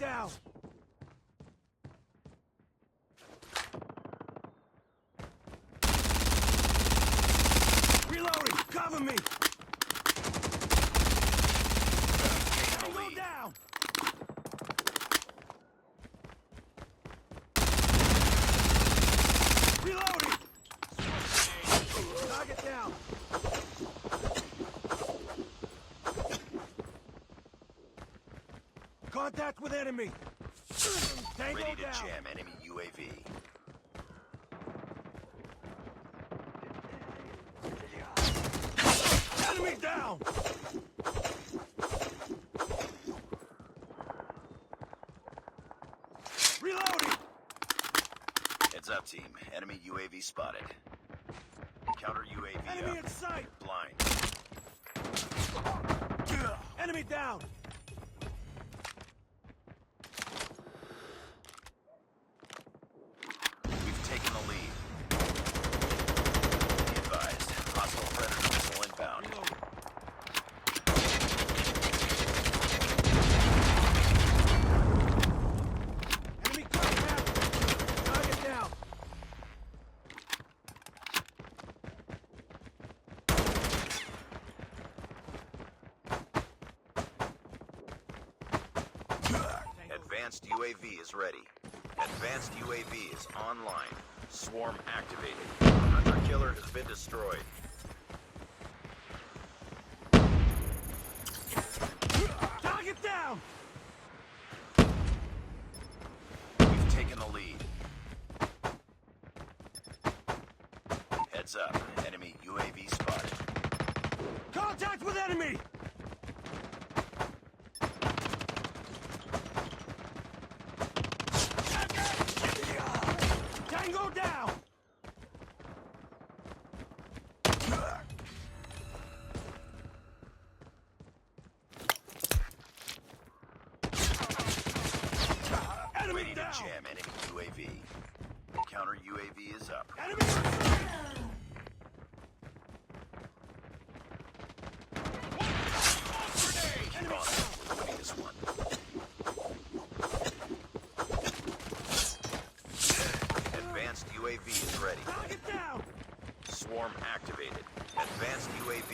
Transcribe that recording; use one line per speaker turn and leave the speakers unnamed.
down! Reloading! Cover me! Tango down! Reloading! Target down! Contact with enemy! Tango
Ready to
down!
jam enemy UAV.
Enemy down! Reloading!
Heads up, team. Enemy UAV spotted. Counter UAV
Enemy
up.
in sight!
Blind.
Enemy down!
We've taken the lead. Be advised. Hostile predator missile inbound.
Enemy contact! Target down!
Advanced UAV is ready. Advanced UAV is online. Swarm activated. Hunter killer has been destroyed.
Target down!
We've taken the lead. Heads up. Enemy UAV spotted.